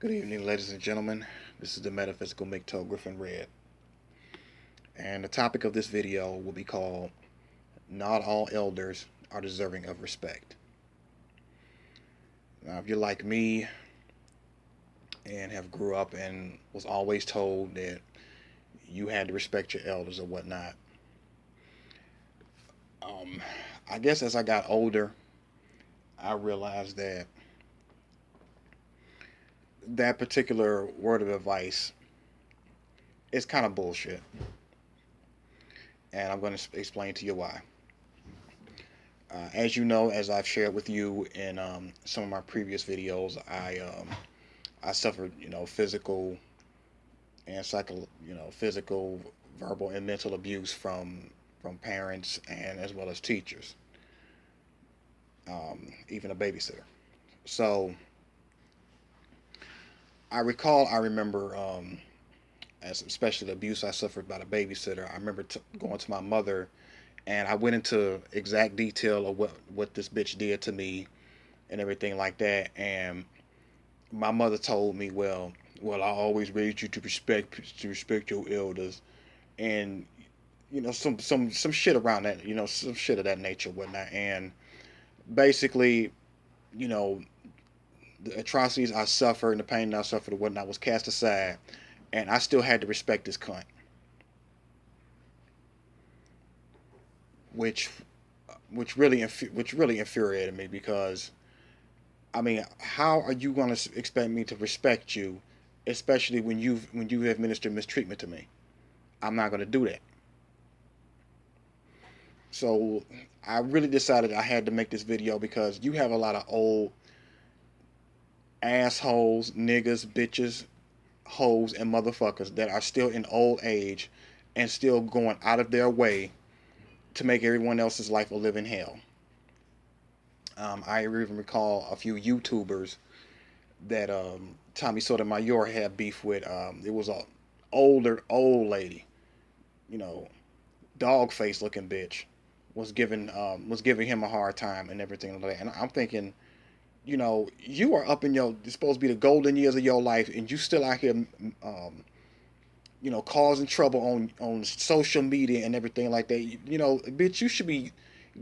Good evening, ladies and gentlemen. This is the Metaphysical McToe Griffin Red. And the topic of this video will be called Not All Elders Are Deserving of Respect. Now, if you're like me and have grew up and was always told that you had to respect your elders or whatnot, um, I guess as I got older, I realized that that particular word of advice is kind of bullshit. And I'm going to explain to you why. As you know, as I've shared with you in some of my previous videos, I suffered, physical and physical, verbal, and mental abuse from parents and as well as teachers, even a babysitter. So I remember, as especially the abuse I suffered by the babysitter. I remember going to my mother, and I went into exact detail of what this bitch did to me and everything like that. And my mother told me, well, I always raised you to respect your elders, and some shit around that, some shit of that nature, whatnot. And basically, you know, the atrocities I suffered and the pain that I suffered and whatnot was cast aside, and I still had to respect this cunt, which which really infuriated me because I mean, how are you going to expect me to respect you, especially when you have administered mistreatment to me? I'm not going to do that. So I really decided I had to make this video because you have a lot of old assholes, niggas, bitches, hoes, and motherfuckers that are still in old age and still going out of their way to make everyone else's life a living hell. I even recall a few YouTubers that Tommy Sotomayor had beef with. It was a old lady, you know, dog face looking bitch, was giving him a hard time and everything like that. And I'm thinking, you are up in your it's supposed to be the golden years of your life, and you still out here, causing trouble on social media and everything like that. Bitch, you should be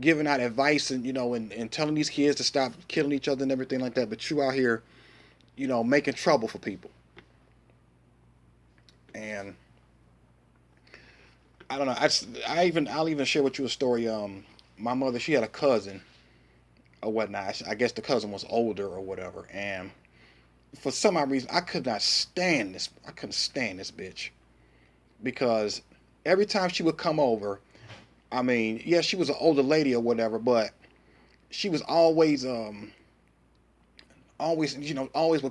giving out advice and and telling these kids to stop killing each other and everything like that. But you out here, making trouble for people. And I don't know. I'll even share with you a story. My mother, she had a cousin or whatnot. I guess the cousin was older or whatever. And for some odd reason, I could not stand this. I couldn't stand this bitch because every time she would come over, I mean, yeah, she was an older lady or whatever, but she was always would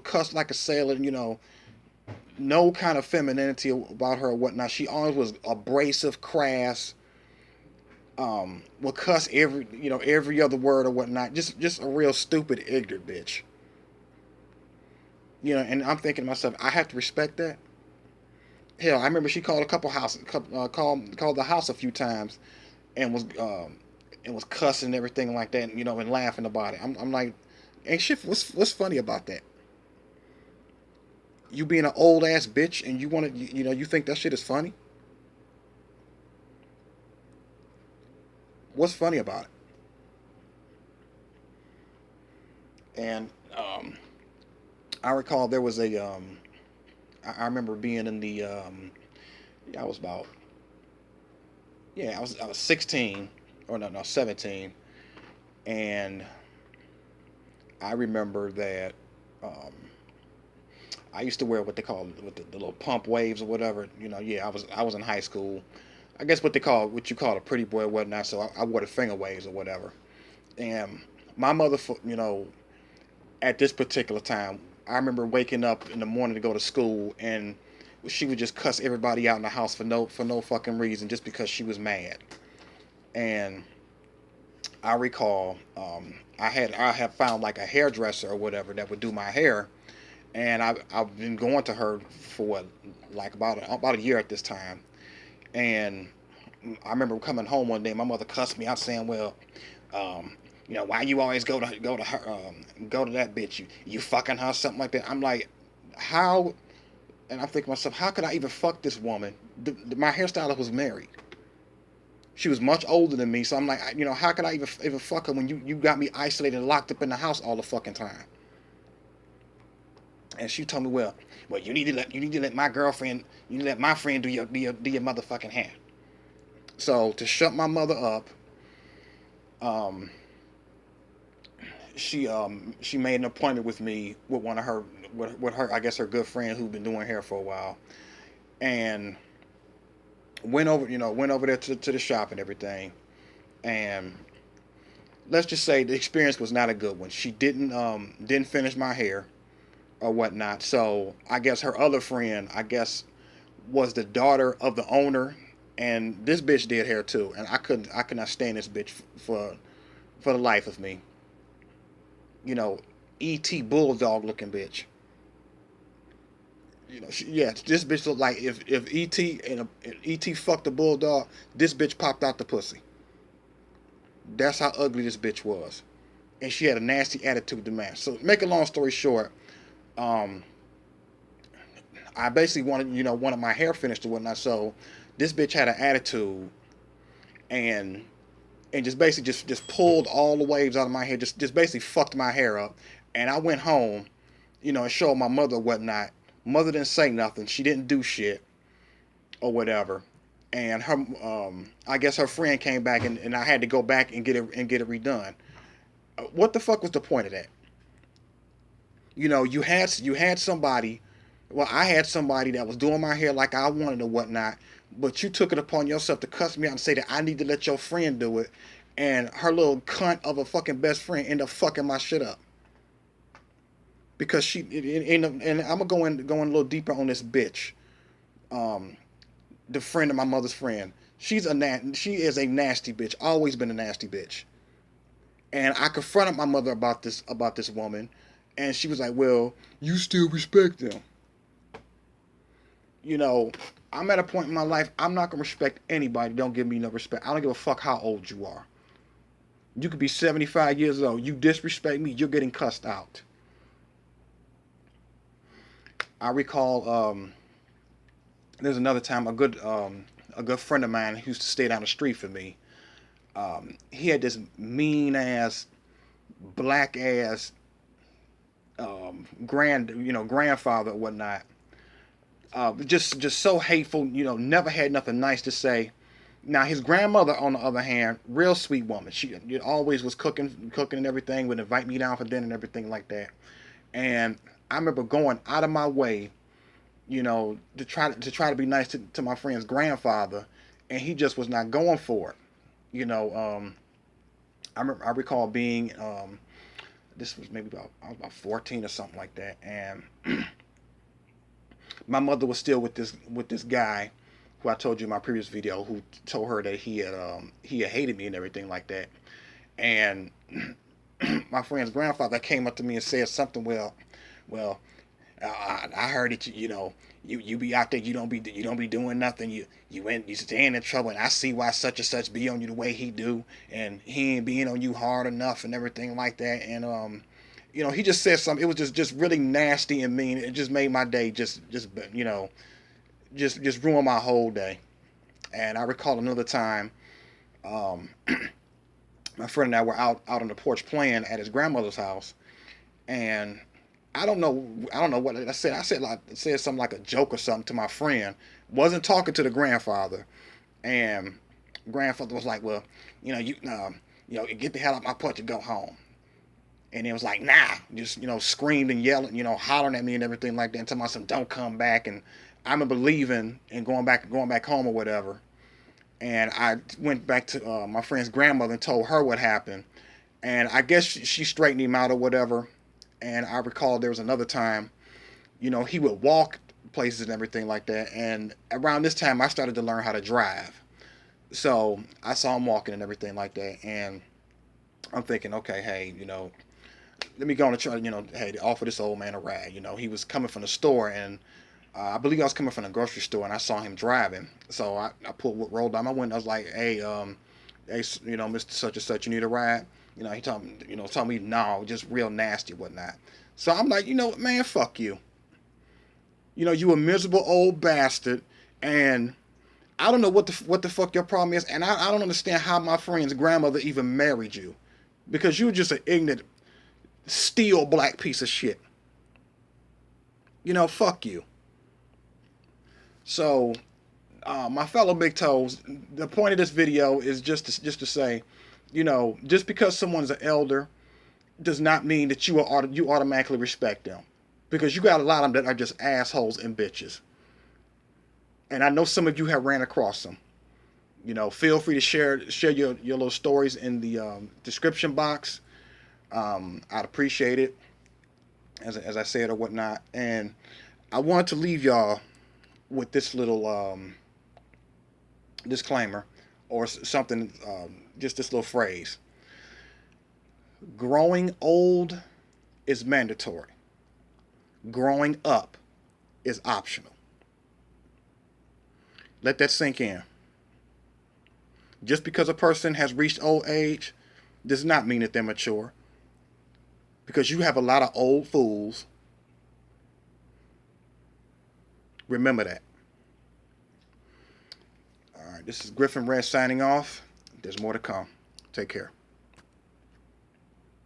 cuss like a sailor. No kind of femininity about her or whatnot. She always was abrasive, crass. Would cuss every other word or whatnot. Just a real stupid, ignorant bitch. And I'm thinking to myself, I have to respect that. Hell, I remember she called a couple houses, called the house a few times, and was cussing and everything like that, and laughing about it. I'm like, ain't shit. What's funny about that? You being an old ass bitch and you want to, you think that shit is funny? What's funny about it? And I recall there was a I remember being in the I was about I was 16 or no 17, and I remember that um, I used to wear what they call with the little pump waves or whatever. I was in high school. I guess what you call a pretty boy or whatnot. So I wore the finger waves or whatever. And my mother, at this particular time, I remember waking up in the morning to go to school, and she would just cuss everybody out in the house for no fucking reason, just because she was mad. And I recall, I have found like a hairdresser or whatever that would do my hair, and I've been going to her for what, like about a year at this time. And I remember coming home one day, my mother cussed me out saying, "Well, um, why you always go to her, go to that bitch? You fucking her, something like that." I'm like, how, and I'm thinking to myself, how could I even fuck this woman? My hairstylist was married. She was much older than me, so I'm like, how could I even fuck her when you got me isolated and locked up in the house all the fucking time? And she told me, well, you need to let my girlfriend, you need to let my friend do your motherfucking hair. So to shut my mother up, um, she made an appointment with me with one of her with her I guess her good friend who'd been doing hair for a while, and went over there to the shop and everything, and let's just say the experience was not a good one. She didn't finish my hair or whatnot. So I guess her other friend, I guess, was the daughter of the owner, and this bitch did hair too. And I could not stand this bitch for the life of me. E.T. bulldog looking bitch. Yeah, this bitch looked like if E.T. fucked a bulldog, this bitch popped out the pussy. That's how ugly this bitch was, and she had a nasty attitude to match. So, make a long story short, um, I basically wanted my hair finished or whatnot. So, this bitch had an attitude, and just basically just pulled all the waves out of my hair. Just basically fucked my hair up, and I went home, and showed my mother whatnot. Mother didn't say nothing. She didn't do shit or whatever. And I guess her friend came back, and I had to go back and get it redone. What the fuck was the point of that? You had somebody. Well, I had somebody that was doing my hair like I wanted or whatnot, but you took it upon yourself to cuss me out and say that I need to let your friend do it, and her little cunt of a fucking best friend ended up fucking my shit up because and I'm gonna go in a little deeper on this bitch. Um, the friend of my mother's friend. She is a nasty bitch. Always been a nasty bitch. And I confronted my mother about this woman, and she was like, "Well, you still respect them." You know, I'm at a point in my life I'm not gonna respect anybody. Don't give me no respect. I don't give a fuck how old you are. You could be 75 years old. You disrespect me, you're getting cussed out. I recall there's another time a good friend of mine who used to stay down the street from me. He had this mean ass, black ass grandfather or whatnot. Just so hateful. Never had nothing nice to say. Now his grandmother, on the other hand, real sweet woman. She always was cooking and everything. Would invite me down for dinner and everything like that. And I remember going out of my way, to try to be nice to my friend's grandfather, and he just was not going for it. I recall being this was maybe I was about 14 or something like that, and my mother was still with this guy who I told you in my previous video, who told her that he had hated me and everything like that. And my friend's grandfather came up to me and said something. Well, I heard that you be out there, you don't be doing nothing. You staying in trouble, and I see why such and such be on you the way he do, and he ain't being on you hard enough and everything like that. And he just said something. It was just really nasty and mean. It just made my day just ruin my whole day. And I recall another time, um, my friend and I were out on the porch playing at his grandmother's house, and I don't know what I said. I said something like a joke or something to my friend. Wasn't talking to the grandfather, and grandfather was like, "Well, get the hell out my porch and go home." And it was like, "Nah," just screamed and yelling, hollering at me and everything like that, and telling myself, "Don't come back." And I remember leaving and going back home or whatever. And I went back to my friend's grandmother and told her what happened. And I guess she straightened him out or whatever. And I recall there was another time, he would walk places and everything like that. And around this time, I started to learn how to drive. So I saw him walking and everything like that. And I'm thinking, okay, hey, let me go on and try, hey, to offer this old man a ride. He was coming from the store, and I believe I was coming from the grocery store, and I saw him driving. So I rolled down my window. I was like, hey, Mr. Such and Such, you need a ride? He told me no, just real nasty whatnot. So I'm like, man, fuck you. You a miserable old bastard, and I don't know what the fuck your problem is, and I don't understand how my friend's grandmother even married you, because you're just an ignorant, steel black piece of shit. Fuck you. So, my fellow big toes, the point of this video is just to say, just because someone's an elder does not mean that you automatically respect them, because you got a lot of them that are just assholes and bitches, and I know some of you have ran across them. Feel free to share your little stories in the description box. I'd appreciate it, as I said, or whatnot. And I want to leave y'all with this little disclaimer, or something, just this little phrase: growing old is mandatory. Growing up is optional. Let that sink in. Just because a person has reached old age does not mean that they're mature. Because you have a lot of old fools. Remember that. All right, this is Griffin Red signing off. There's more to come. Take care.